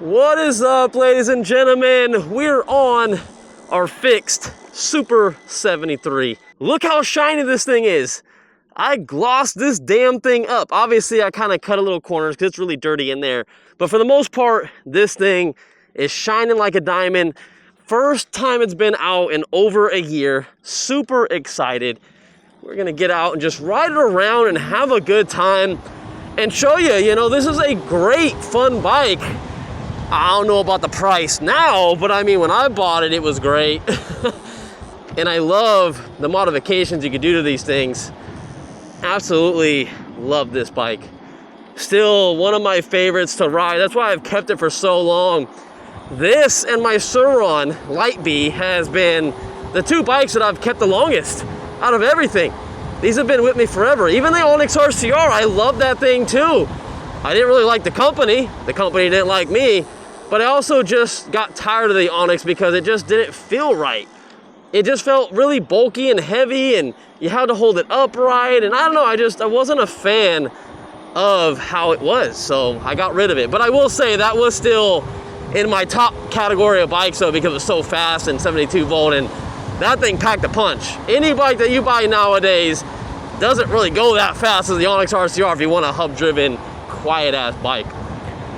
What is up, ladies and gentlemen? We're on our fixed Super 73. Look how shiny this thing is. I glossed this damn thing up. Obviously, I kind of cut a little corners because it's really dirty in there. But for the most part, this thing is shining like a diamond. First time it's been out in over a year. Super excited. We're gonna get out and just ride it around and have a good time and show you, this is a great, fun bike. I don't know about the price now, but I mean, when I bought it, it was great. And I love the modifications you can do to these things. Absolutely love this bike. Still one of my favorites to ride. That's why I've kept it for so long. This and my Sur-Ron Light B has been the two bikes that I've kept the longest out of everything. These have been with me forever. Even the Onyx RCR, I love that thing too. I didn't really like the company didn't like me, but I also just got tired of the Onyx because it just didn't feel right. It just felt really bulky and heavy, and you had to hold it upright, and I don't know, I wasn't a fan of how it was, so I got rid of it. But I will say that was still in my top category of bikes though, because it was so fast and 72 volt, and that thing packed a punch. Any bike that you buy nowadays doesn't really go that fast as the Onyx RCR if you want a hub-driven, quiet-ass bike.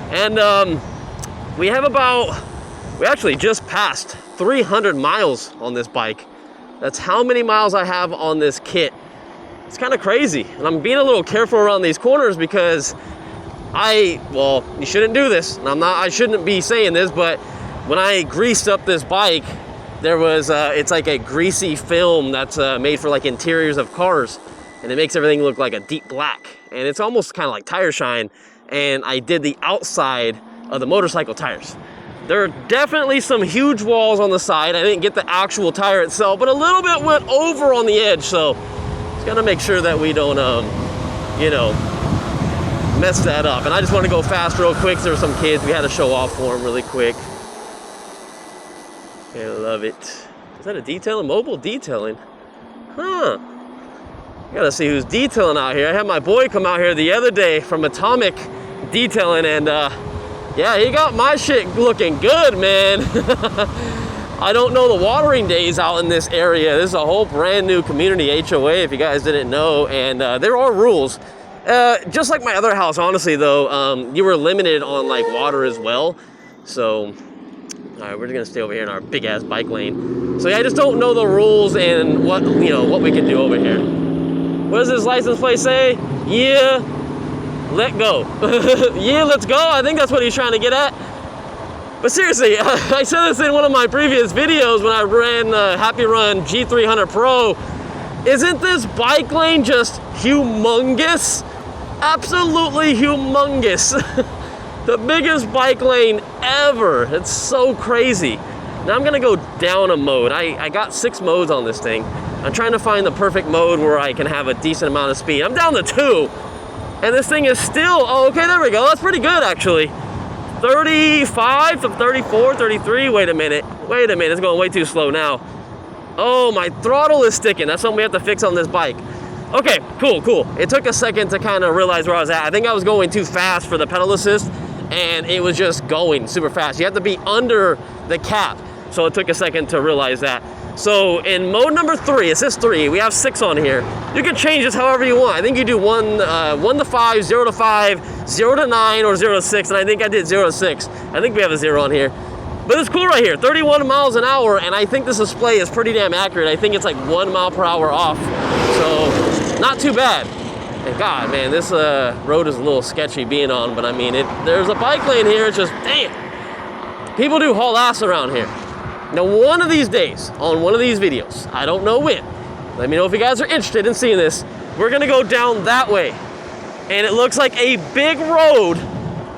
And we actually just passed 300 miles on this bike. That's how many miles I have on this kit. It's kind of crazy. And I'm being a little careful around these corners because you shouldn't do this. And I shouldn't be saying this, but when I greased up this bike, there was, it's like a greasy film that's made for like interiors of cars. And it makes everything look like a deep black. And it's almost kind of like tire shine. And I did the outside of the motorcycle tires. There are definitely some huge walls on the side. I didn't get the actual tire itself, but a little bit went over on the edge. So just gotta make sure that we don't, mess that up. And I just want to go fast real quick. There were some kids, we had to show off for them really quick. I love it. Is that a detailing? Mobile detailing? Huh. Gotta see who's detailing out here. I had my boy come out here the other day from Atomic Detailing, and yeah, he got my shit looking good, man. I don't know the watering days out in this area. This is a whole brand new community HOA, if you guys didn't know, and there are rules. Just like my other house, honestly, though, you were limited on like water as well. So, all right, we're just gonna stay over here in our big ass bike lane. So yeah, I just don't know the rules and what we can do over here. What does this license plate say? Yeah, let go. Yeah, let's go. I think that's what he's trying to get at. But seriously, I said this in one of my previous videos when I ran the Happy Run G300 Pro. Isn't this bike lane just humongous? Absolutely humongous. The biggest bike lane ever. It's so crazy. Now I'm gonna go down a mode. I got 6 modes on this thing. I'm trying to find the perfect mode where I can have a decent amount of speed. I'm down to 2, and this thing is still, oh, okay, there we go. That's pretty good, actually. 35 to 34, 33, wait a minute, it's going way too slow now. Oh, my throttle is sticking. That's something we have to fix on this bike. Okay, cool. It took a second to kind of realize where I was at. I think I was going too fast for the pedal assist, and it was just going super fast. You have to be under the cap, so it took a second to realize that. So in mode number 3, it says 3, we have 6 on here. You can change this however you want. I think you do 1 to 5, 0 to 5, 0 to 9, or 0 to 6, and I think I did 0 to 6. I think we have a 0 on here. But it's cool right here, 31 miles an hour, and I think this display is pretty damn accurate. I think it's like 1 mile per hour off, so not too bad. And God, man, this road is a little sketchy being on, but I mean, there's a bike lane here, it's just, damn. People do haul ass around here. Now, one of these days, on one of these videos, I don't know when, let me know if you guys are interested in seeing this, we're gonna go down that way. And it looks like a big road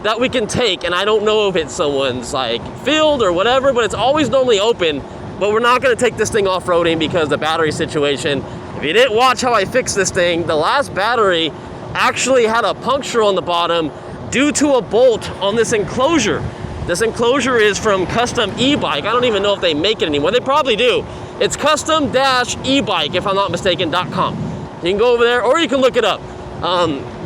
that we can take, and I don't know if it's someone's like field or whatever, but it's always normally open. But we're not gonna take this thing off-roading because the battery situation. If you didn't watch how I fixed this thing, the last battery actually had a puncture on the bottom due to a bolt on this enclosure. This enclosure is from Custom E-Bike. I don't even know if they make it anymore. They probably do. It's custom-ebike, if I'm not mistaken, .com. You can go over there, or you can look it up.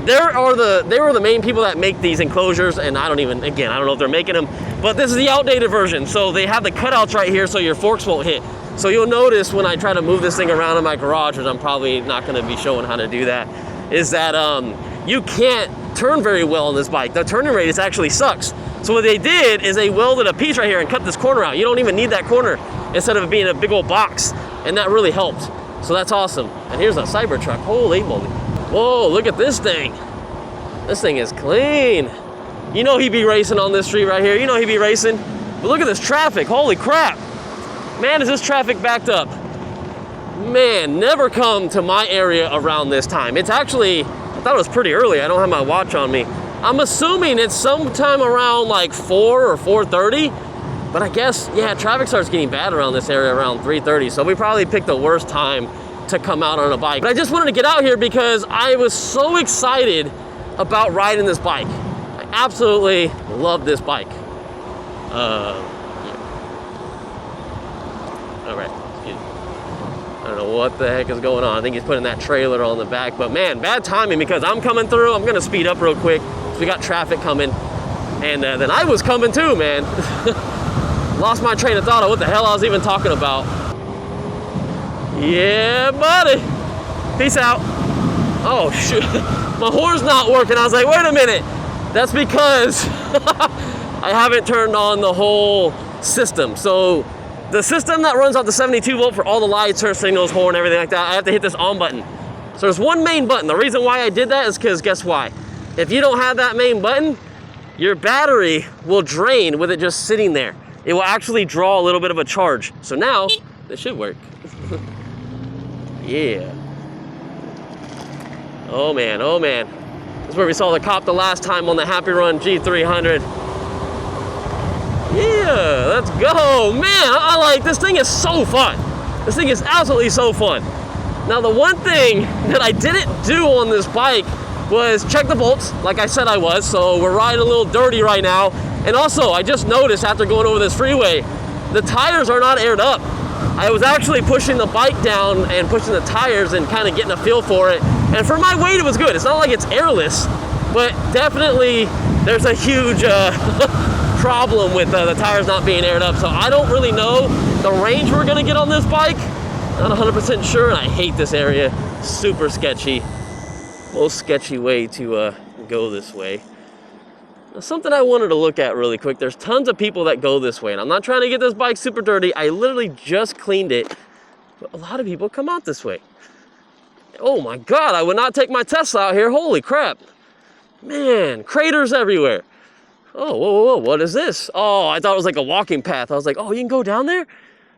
they were the main people that make these enclosures, and I don't know if they're making them, but this is the outdated version. So they have the cutouts right here so your forks won't hit. So you'll notice when I try to move this thing around in my garage, which I'm probably not gonna be showing how to do that, is that you can't turn very well on this bike. The turning radius actually sucks. So what they did is they welded a piece right here and cut this corner out. You don't even need that corner instead of it being a big old box, and that really helped. So that's awesome. And here's a Cybertruck, holy moly. Whoa, look at this thing. This thing is clean. You know he'd be racing on this street right here. You know he'd be racing. But look at this traffic, holy crap. Man, is this traffic backed up. Man, never come to my area around this time. It's actually, I thought it was pretty early. I don't have my watch on me. I'm assuming it's sometime around like 4 or 4:30. But I guess, yeah, traffic starts getting bad around this area around 3:30. So we probably picked the worst time to come out on a bike. But I just wanted to get out here because I was so excited about riding this bike. I absolutely love this bike. Yeah. All right, excuse me. I don't know what the heck is going on. I think he's putting that trailer on the back, but man, bad timing because I'm coming through. I'm gonna speed up real quick. So we got traffic coming, and then I was coming too, man. Lost my train of thought of what the hell I was even talking about. Yeah, buddy. Peace out. Oh, shoot. My horn's not working. I was like, wait a minute. That's because I haven't turned on the whole system. So the system that runs off the 72 volt for all the lights, turn signals, horn, everything like that, I have to hit this on button. So there's one main button. The reason why I did that is because guess why? If you don't have that main button, your battery will drain with it just sitting there. It will actually draw a little bit of a charge. So now, this should work. Yeah. Oh man, oh man. This is where we saw the cop the last time on the Happy Run G300. Yeah, let's go. Man, I like, this thing is so fun. This thing is absolutely so fun. Now the one thing that I didn't do on this bike was check the bolts, like I said I was. So we're riding a little dirty right now. And also, I just noticed after going over this freeway, the tires are not aired up. I was actually pushing the bike down and pushing the tires and kind of getting a feel for it. And for my weight, it was good. It's not like it's airless, but definitely there's a huge problem with the tires not being aired up. So I don't really know the range we're gonna get on this bike. Not 100% sure, and I hate this area. Super sketchy. Most sketchy way to go this way. Now, something I wanted to look at really quick. There's tons of people that go this way, and I'm not trying to get this bike super dirty. I literally just cleaned it, but a lot of people come out this way. Oh my God, I would not take my Tesla out here. Holy crap. Man, craters everywhere. Oh, whoa, whoa, whoa, what is this? Oh, I thought it was like a walking path. I was like, oh, you can go down there?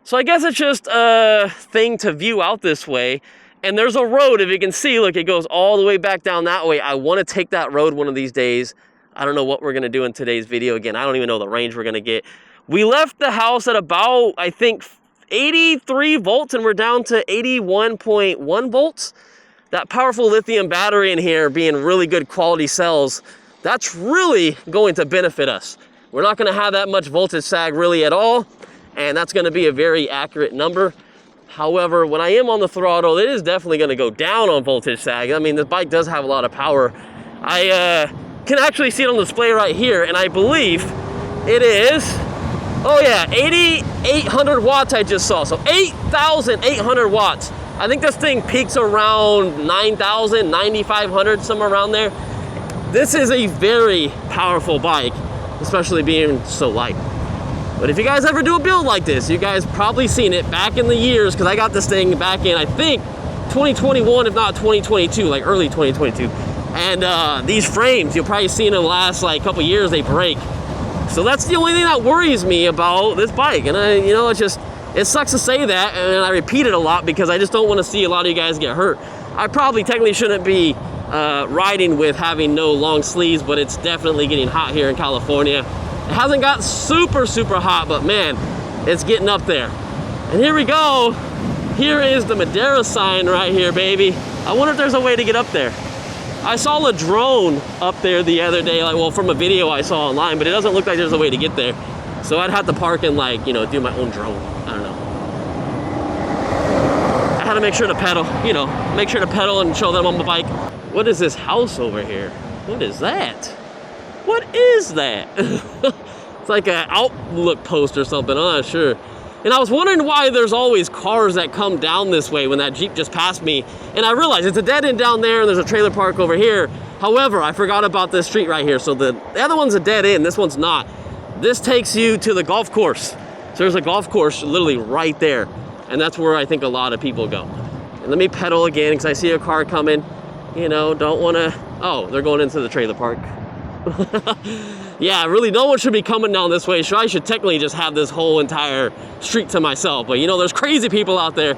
So I guess it's just a thing to view out this way. And there's a road, if you can see, look, it goes all the way back down that way. I want to take that road one of these days. I don't know what we're gonna do in today's video. Again, I don't even know the range we're gonna get. We left the house at about, I think, 83 volts, and we're down to 81.1 volts. That powerful lithium battery in here being really good quality cells, that's really going to benefit us. We're not gonna have that much voltage sag really at all, and that's gonna be a very accurate number. However, when I am on the throttle, it is definitely gonna go down on voltage sag. I mean, this bike does have a lot of power. I can actually see it on display right here, and I believe it is, oh yeah, 8,800 watts I just saw. So 8,800 watts. I think this thing peaks around 9,000, 9,500, somewhere around there. This is a very powerful bike, especially being so light. But if you guys ever do a build like this, you guys probably seen it back in the years, because I got this thing back in, I think, 2021, if not 2022, like early 2022. And these frames, you'll probably see in the last like couple years, they break. So that's the only thing that worries me about this bike. And you know, it sucks to say that, and I repeat it a lot because I just don't want to see a lot of you guys get hurt. I probably technically shouldn't be riding with having no long sleeves, but it's definitely getting hot here in California. It hasn't got super, super hot, but man, it's getting up there. And here we go. Here is the Madera sign right here, baby. I wonder if there's a way to get up there. I saw a drone up there the other day, like, well, from a video I saw online, but it doesn't look like there's a way to get there. So I'd have to park and, like, you know, do my own drone. I don't know. I had to make sure to pedal, you know, make sure to pedal and show them on the bike. What is this house over here? What is that? What is that? It's like an outlook post or something, I'm not sure. And I was wondering why there's always cars that come down this way when that Jeep just passed me. And I realized it's a dead end down there and there's a trailer park over here. However, I forgot about this street right here. So the other one's a dead end, this one's not. This takes you to the golf course. So there's a golf course literally right there. And that's where I think a lot of people go. And let me pedal again because I see a car coming. You know, don't wanna, oh, they're going into the trailer park. Yeah, really, no one should be coming down this way. So I should technically just have this whole entire street to myself. But you know, there's crazy people out there.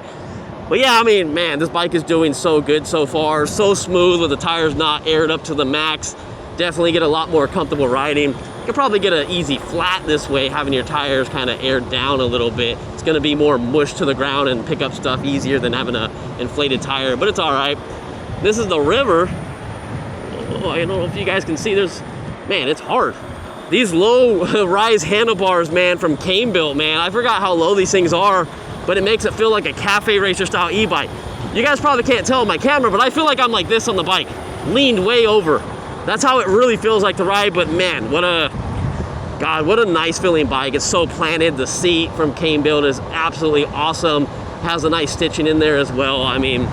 But yeah, I mean, man, this bike is doing so good so far. So smooth with the tires not aired up to the max. Definitely get a lot more comfortable riding. You could probably get an easy flat this way, having your tires kind of aired down a little bit. It's gonna be more mush to the ground and pick up stuff easier than having an inflated tire, but it's all right. This is the river. Oh, I don't know if you guys can see, man, it's hard. These low rise handlebars, man, from Cane Built, man. I forgot how low these things are, but it makes it feel like a cafe racer style e-bike. You guys probably can't tell on my camera, but I feel like I'm like this on the bike, leaned way over. That's how it really feels like to ride, but man, what a nice feeling bike. It's so planted. The seat from Cane Built is absolutely awesome. Has a nice stitching in there as well. I mean,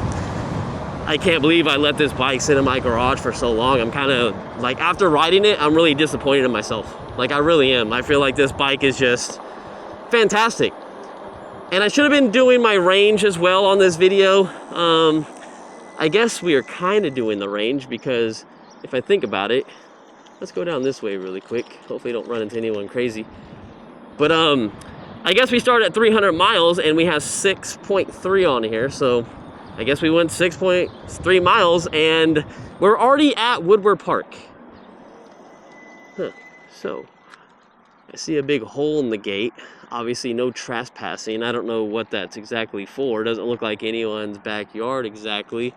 I can't believe I let this bike sit in my garage for so long. I'm kind of like, after riding it, I'm really disappointed in myself. Like, I really am. I feel like this bike is just fantastic. And I should have been doing my range as well on this video. I guess we are kind of doing the range because if I think about it, let's go down this way really quick. Hopefully don't run into anyone crazy. But I guess we started at 300 miles and we have 6.3 on here. So I guess we went 6.3 miles and we're already at Woodward Park. Huh. So I see a big hole in the gate. Obviously no trespassing. I don't know what that's exactly for. It doesn't look like anyone's backyard exactly.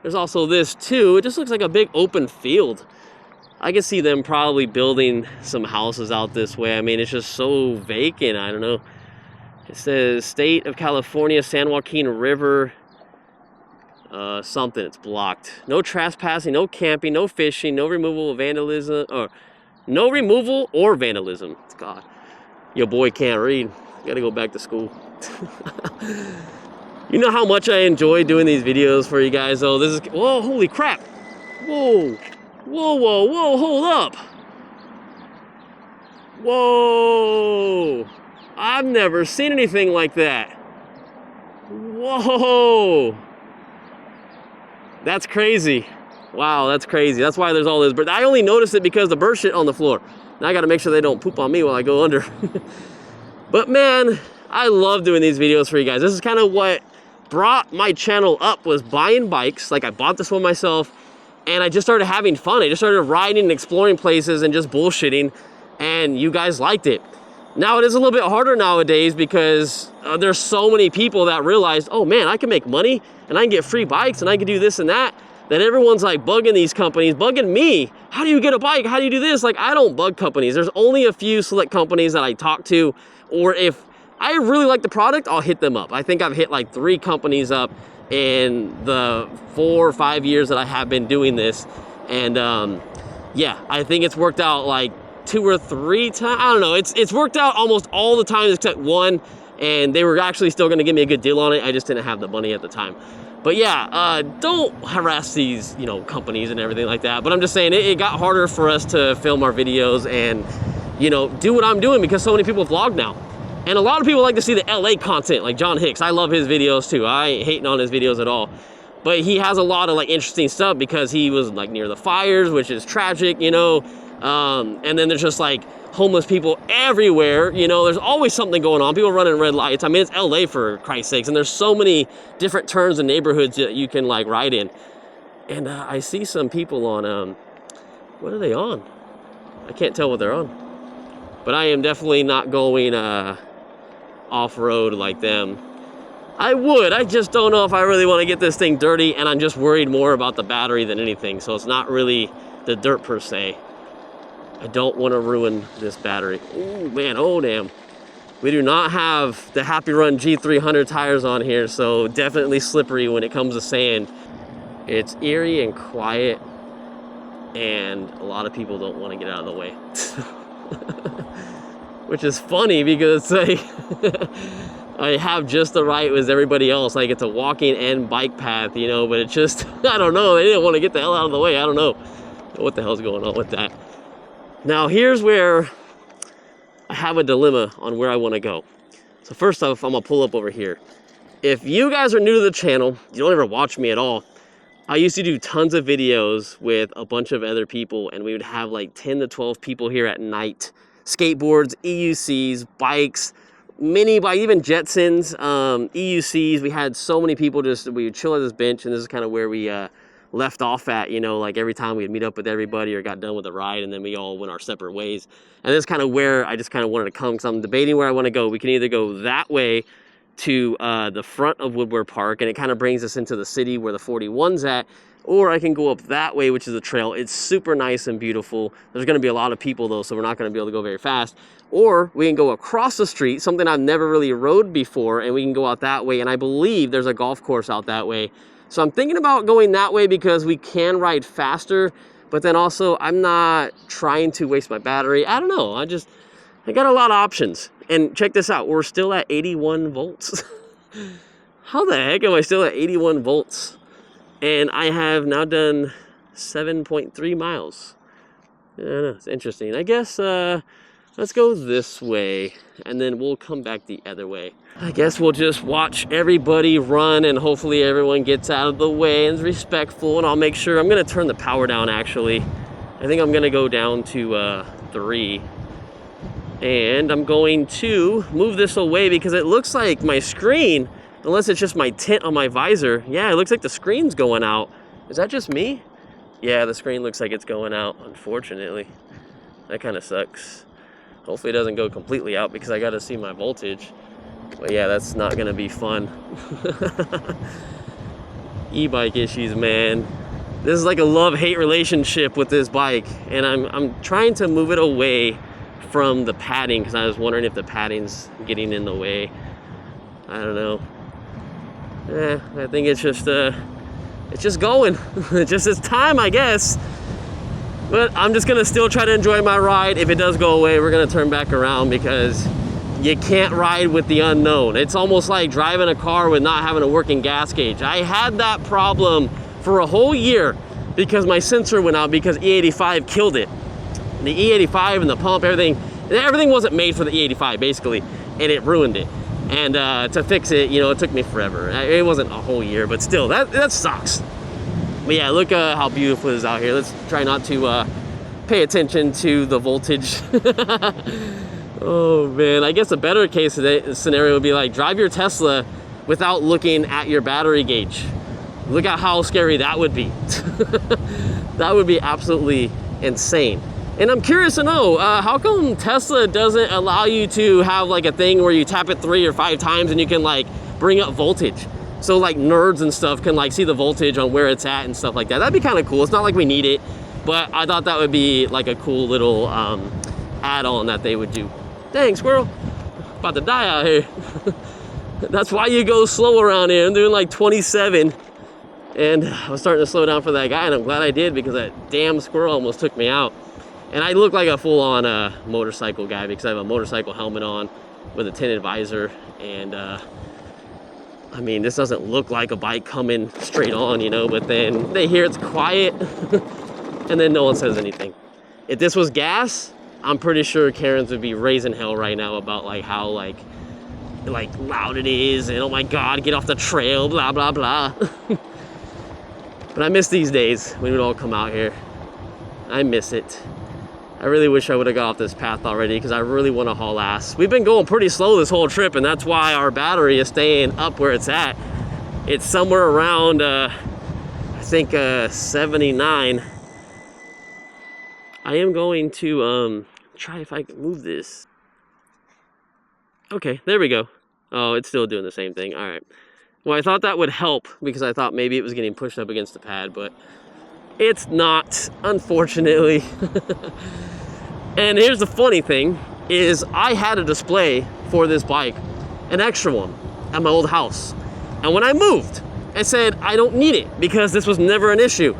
There's also this too. It just looks like a big open field. I can see them probably building some houses out this way. I mean, it's just so vacant. I don't know. It says State of California, San Joaquin River. Something, it's blocked. No trespassing, no camping, no fishing, no removal of vandalism, or no removal or vandalism. God, your boy can't read. Gotta go back to school. You know how much I enjoy doing these videos for you guys though. This is, whoa, holy crap. Whoa, whoa, whoa, whoa, hold up. Whoa, I've never seen anything like that. Whoa. That's crazy. Wow, that's crazy. That's why there's all this. But I only noticed it because the bird shit on the floor. Now I got to make sure they don't poop on me while I go under. But man, I love doing these videos for you guys. This is kind of what brought my channel up, was buying bikes. Like, I bought this one myself and I just started having fun. I just started riding and exploring places and just bullshitting, and you guys liked it. Now it is a little bit harder nowadays because there's so many people that realized, oh man, I can make money and I can get free bikes and I can do this and that everyone's like bugging these companies, bugging me. How do you get a bike? How do you do this? Like, I don't bug companies. There's only a few select companies that I talk to, or if I really like the product, I'll hit them up. I think I've hit like 3 companies up in the 4 or 5 years that I have been doing this. And yeah, I think it's worked out like 2 or 3 times. I don't know. It's worked out almost all the times except one, and they were actually still going to give me a good deal on it. I just didn't have the money at the time. But yeah, don't harass these, you know, companies and everything like that. But I'm just saying it got harder for us to film our videos and, you know, do what I'm doing because so many people vlog now. And a lot of people like to see the LA content, like John Hicks. I love his videos too. I ain't hating on his videos at all. But he has a lot of like interesting stuff because he was like near the fires, which is tragic, you know. And then there's just like homeless people everywhere, you know. There's always something going on. People running red lights. I mean, it's LA for Christ's sakes, and there's so many different turns and neighborhoods that you can like ride in. And I see some people on what are they on? I can't tell what they're on, but I am definitely not going off-road like them. I would, I just don't know if I really want to get this thing dirty, and I'm just worried more about the battery than anything. So it's not really the dirt per se. I don't want to ruin this battery. Oh man, oh damn. We do not have the Happy Run G300 tires on here, so definitely slippery when it comes to sand. It's eerie and quiet, and a lot of people don't want to get out of the way. Which is funny because like I have just the right as everybody else. Like it's a walking and bike path, you know, but it's just, I don't know, they didn't want to get the hell out of the way. I don't know what the hell's going on with that. Now here's where I have a dilemma on where I want to go. So first off, I'm gonna pull up over here. If you guys are new to the channel, you don't ever watch me at all, I used to do tons of videos with a bunch of other people, and we would have like 10 to 12 people here at night. Skateboards, EUCs, bikes, mini bike, even Jetsons, EUCs. We had so many people we would chill at this bench, and this is kind of where we left off at, you know, like every time we'd meet up with everybody or got done with the ride, and then we all went our separate ways. And this is kind of where I just kind of wanted to come, because I'm debating where I want to go. We can either go that way to the front of Woodward Park, and it kind of brings us into the city where the 41's at, or I can go up that way, which is a trail. It's super nice and beautiful. There's going to be a lot of people though, so we're not going to be able to go very fast. Or we can go across the street, something I've never really rode before, and we can go out that way, and I believe there's a golf course out that way. So I'm thinking about going that way because we can ride faster, but then also I'm not trying to waste my battery. I don't know, I got a lot of options. And check this out, we're still at 81 volts. How the heck am I still at 81 volts? And I have now done 7.3 miles. I don't know, it's interesting. I guess let's go this way, and then we'll come back the other way. I guess we'll just watch everybody run, and hopefully everyone gets out of the way and is respectful, and I'll make sure. I'm gonna turn the power down actually. I think I'm gonna go down to 3. And I'm going to move this away because it looks like my screen, unless it's just my tint on my visor, yeah, it looks like the screen's going out. Is that just me? Yeah, the screen looks like it's going out, unfortunately. That kind of sucks. Hopefully it doesn't go completely out because I got to see my voltage. But yeah, that's not going to be fun. E-bike issues, man. This is like a love-hate relationship with this bike, and I'm trying to move it away from the padding because I was wondering if the padding's getting in the way. I don't know. I think it's just going. It's time, I guess. But I'm just gonna still try to enjoy my ride. If it does go away, we're gonna turn back around because you can't ride with the unknown. It's almost like driving a car with not having a working gas gauge. I had that problem for a whole year because my sensor went out because E85 killed it. The E85 and the pump, everything wasn't made for the E85 basically, and it ruined it. And to fix it, you know, it took me forever. It wasn't a whole year, but still, that sucks. But yeah, look how beautiful it is out here. Let's try not to pay attention to the voltage. Oh man, I guess a better case scenario would be like drive your Tesla without looking at your battery gauge. Look at how scary that would be. That would be absolutely insane. And I'm curious to know, how come Tesla doesn't allow you to have like a thing where you tap it 3 or 5 times and you can like bring up voltage? So like nerds and stuff can like see the voltage on where it's at and stuff like that. That'd be kind of cool. It's not like we need it, but I thought that would be like a cool little add-on that they would do. Dang, squirrel, about to die out here. That's why you go slow around here. I'm doing like 27. And I was starting to slow down for that guy, and I'm glad I did because that damn squirrel almost took me out. And I look like a full-on motorcycle guy because I have a motorcycle helmet on with a tinted visor. And I mean, this doesn't look like a bike coming straight on, you know, but then they hear it's quiet and then no one says anything. If this was gas, I'm pretty sure Karens would be raising hell right now about like how like loud it is and oh my God, get off the trail, blah, blah, blah. But I miss these days when we'd all come out here. I miss it. I really wish I would have got off this path already because I really want to haul ass. We've been going pretty slow this whole trip, and that's why our battery is staying up where it's at. It's somewhere around, I think 79. I am going to try if I can move this. Okay, there we go. Oh, it's still doing the same thing. All right. Well, I thought that would help because I thought maybe it was getting pushed up against the pad, but it's not, unfortunately. And here's the funny thing is I had a display for this bike, an extra one, at my old house. And when I moved I said, I don't need it because this was never an issue.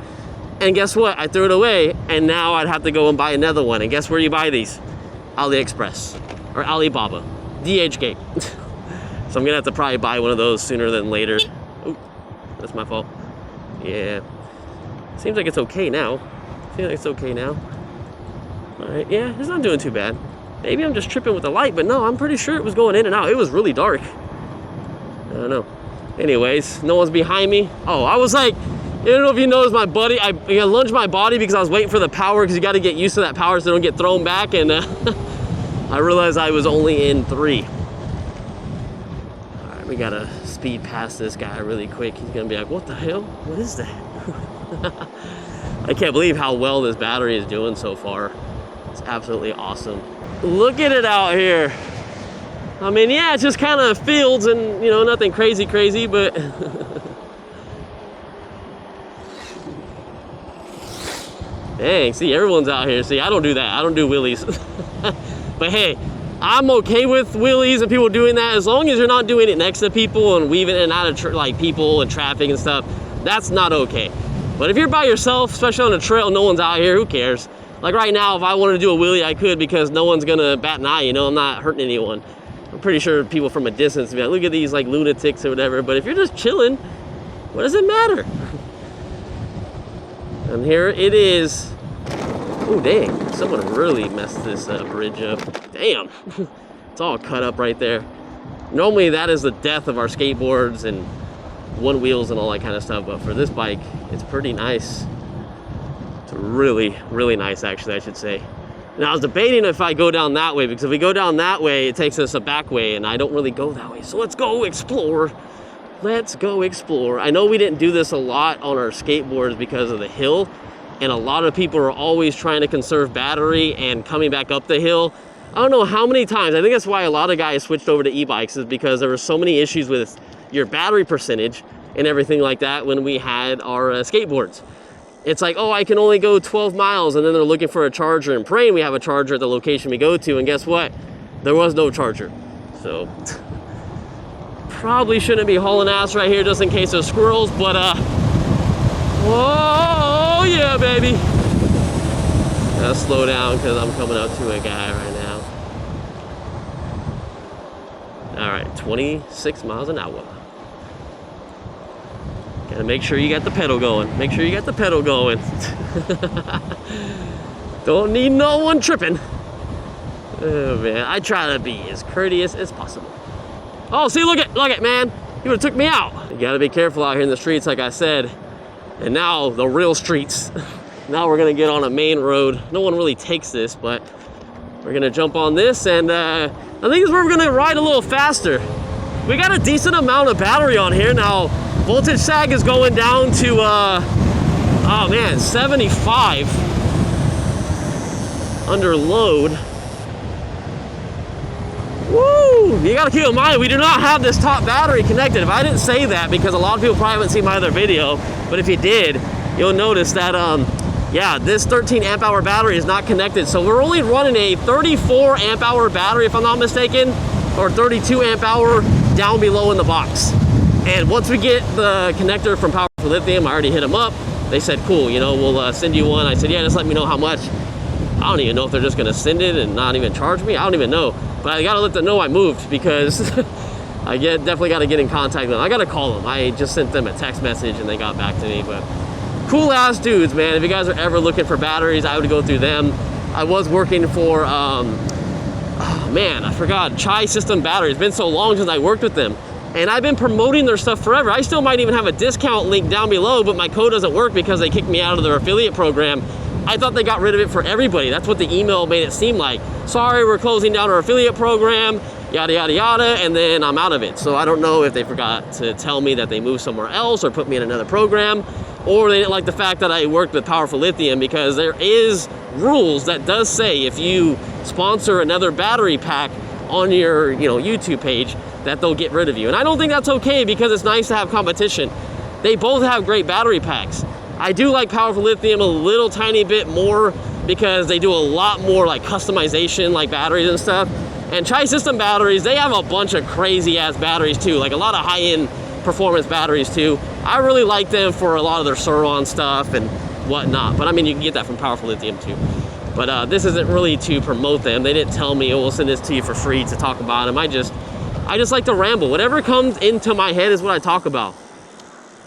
And guess what? I threw it away, and now I'd have to go and buy another one. And guess where you buy these? AliExpress or Alibaba, DHgate. So I'm gonna have to probably buy one of those sooner than later. Oop, that's my fault. Yeah, seems like it's okay now. Seems like it's okay now. All right, yeah, it's not doing too bad. Maybe I'm just tripping with the light, but no, I'm pretty sure it was going in and out. It was really dark. I don't know. Anyways, no one's behind me. Oh, I was like, I don't know if you noticed my buddy, I lunged my body because I was waiting for the power, because you got to get used to that power so they don't get thrown back, and I realized I was only in 3. All right, we got to speed past this guy really quick. He's going to be like, what the hell? What is that? I can't believe how well this battery is doing so far. It's absolutely awesome. Look at it out here. I mean, yeah, it's just kind of fields and, you know, nothing crazy, but dang, see, everyone's out here. See, I don't do that. I don't do wheelies. But hey, I'm okay with wheelies and people doing that as long as you're not doing it next to people and weaving in and out of like people and traffic and stuff. That's not okay. But if you're by yourself, especially on a trail, no one's out here, who cares? Like right now, if I wanted to do a wheelie, I could, because no one's gonna bat an eye, you know, I'm not hurting anyone. I'm pretty sure people from a distance be like, look at these like lunatics or whatever. But if you're just chilling, what does it matter? And here it is. Oh, dang, someone really messed this bridge up. Damn, it's all cut up right there. Normally that is the death of our skateboards and one wheels and all that kind of stuff, but for this bike, it's pretty nice. It's really, really nice, actually, I should say. Now, I was debating if I go down that way, because if we go down that way, it takes us a back way, and I don't really go that way. So let's go explore. Let's go explore. I know we didn't do this a lot on our skateboards because of the hill, and a lot of people are always trying to conserve battery and coming back up the hill. I don't know how many times. I think that's why a lot of guys switched over to e-bikes, is because there were so many issues with your battery percentage and everything like that when we had our skateboards. It's like, oh, I can only go 12 miles, and then they're looking for a charger and praying we have a charger at the location we go to, and guess what? There was no charger. So probably shouldn't be hauling ass right here just in case there's squirrels, but oh yeah, baby. Gotta slow down because I'm coming up to a guy right now. All right, 26 miles an hour. Gotta make sure you got the pedal going. Make sure you got the pedal going. Don't need no one tripping. Oh man, I try to be as courteous as possible. Oh, see, look at, man. He would've took me out. You gotta be careful out here in the streets, like I said. And now the real streets. Now we're gonna get on a main road. No one really takes this, but we're gonna jump on this, and I think this is where we're gonna ride a little faster. We got a decent amount of battery on here now. Voltage sag is going down to, oh man, 75 under load. Woo! You gotta keep in mind, we do not have this top battery connected. If I didn't say that, because a lot of people probably haven't seen my other video, but if you did, you'll notice that, yeah, this 13 amp hour battery is not connected. So we're only running a 34 amp hour battery, if I'm not mistaken, or 32 amp hour down below in the box. And once we get the connector from Power for Lithium, I already hit them up. They said, cool, you know, we'll send you one. I said, yeah, just let me know how much. I don't even know if they're just gonna send it and not even charge me. I don't even know. But I gotta let them know I moved, because I definitely gotta get in contact with them. I gotta call them. I just sent them a text message and they got back to me. But cool ass dudes, man. If you guys are ever looking for batteries, I would go through them. I was working for, oh man, I forgot, Chai System Battery. It's been so long since I worked with them. And I've been promoting their stuff forever. I still might even have a discount link down below, but my code doesn't work because they kicked me out of their affiliate program. I thought they got rid of it for everybody. That's what the email made it seem like. Sorry, we're closing down our affiliate program, yada, yada, yada, and then I'm out of it. So I don't know if they forgot to tell me that they moved somewhere else or put me in another program, or they didn't like the fact that I worked with Powerful Lithium, because there is rules that does say if you sponsor another battery pack on your, you know, YouTube page, that they'll get rid of you. And I don't think that's okay, because it's nice to have competition. They both have great battery packs. I do like Powerful Lithium a little tiny bit more, because they do a lot more like customization, like batteries and stuff. And Chai System Batteries, they have a bunch of crazy ass batteries too, like a lot of high-end performance batteries too. I really like them for a lot of their Sur-On stuff and whatnot, but I mean, you can get that from Powerful Lithium too. But this isn't really to promote them. They didn't tell me, oh, we'll send this to you for free to talk about them. I just like to ramble. Whatever comes into my head is what I talk about.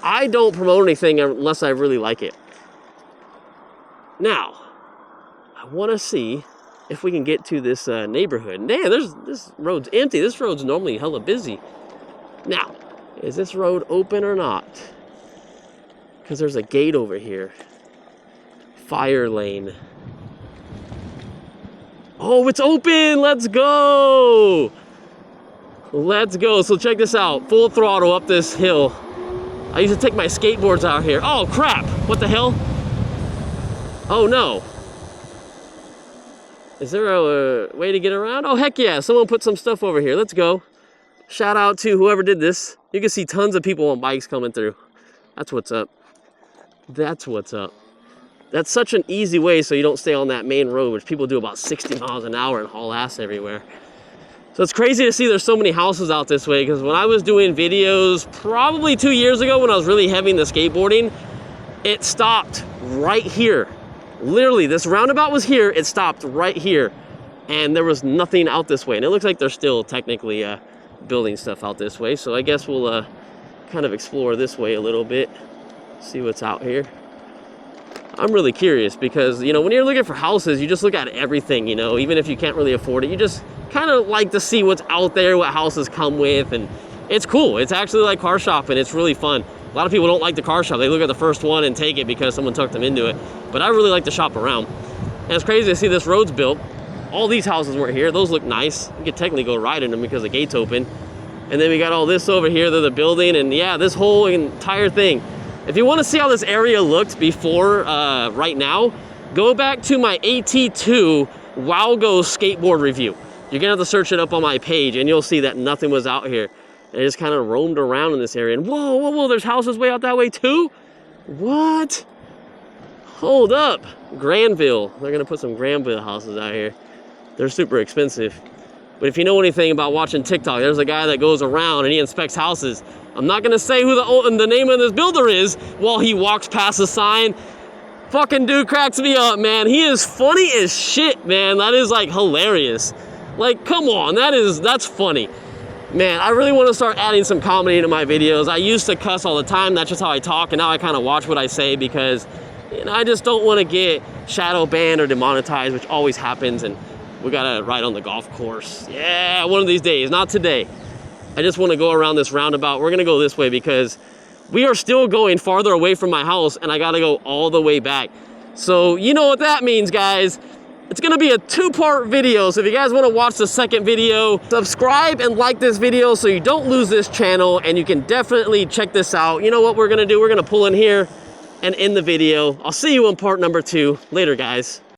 I don't promote anything unless I really like it. Now, I want to see if we can get to this neighborhood. Damn, this road's empty. This road's normally hella busy. Now, is this road open or not? Because there's a gate over here. Fire lane. Oh, it's open! Let's go! Let's go. So check this out. Full throttle up this hill. I used to take my skateboards out here. Oh, crap! What the hell? Oh, no. Is there a way to get around? Oh, heck yeah. Someone put some stuff over here. Let's go. Shout out to whoever did this. You can see tons of people on bikes coming through. That's what's up. That's what's up. That's such an easy way so you don't stay on that main road, which people do about 60 miles an hour and haul ass everywhere. So it's crazy to see there's so many houses out this way, because when I was doing videos probably 2 years ago when I was really heavy into skateboarding, it stopped right here. Literally, this roundabout was here, it stopped right here, and there was nothing out this way. And it looks like they're still technically building stuff out this way. So I guess we'll kind of explore this way a little bit, see what's out here. I'm really curious because, you know, when you're looking for houses, you just look at everything, you know, even if you can't really afford it, you just kind of like to see what's out there, what houses come with, and it's cool. It's actually like car shopping. It's really fun. A lot of people don't like the car shop. They look at the first one and take it because someone took them into it. But I really like to shop around. And it's crazy to see this road's built. All these houses weren't here. Those look nice. You could technically go ride in them because the gate's open. And then we got all this over here, they're the building, and yeah, this whole entire thing. If you want to see how this area looked before right now, go back to my AT2 Wowgo skateboard review. You're gonna have to search it up on my page and you'll see that nothing was out here. And it just kind of roamed around in this area. And whoa, whoa, whoa, there's houses way out that way too? What? Hold up. Granville. They're gonna put some Granville houses out here. They're super expensive. But if you know anything about watching TikTok, there's a guy that goes around and he inspects houses. I'm not gonna say who the name of this builder is while he walks past the sign. Fucking dude cracks me up, man. He is funny as shit, man. That is like hilarious. Like, come on, that's funny. Man, I really want to start adding some comedy into my videos. I used to cuss all the time. That's just how I talk, and now I kind of watch what I say because, you know, I just don't want to get shadow banned or demonetized, which always happens, and we gotta ride on the golf course. Yeah, one of these days, not today. I just want to go around this roundabout. We're gonna go this way because we are still going farther away from my house and I gotta go all the way back. So you know what that means, guys. It's gonna be a two-part video. So if you guys wanna watch the second video, subscribe and like this video so you don't lose this channel, and you can definitely check this out. You know what we're gonna do? We're gonna pull in here and end the video. I'll see you in part number 2. Later, guys.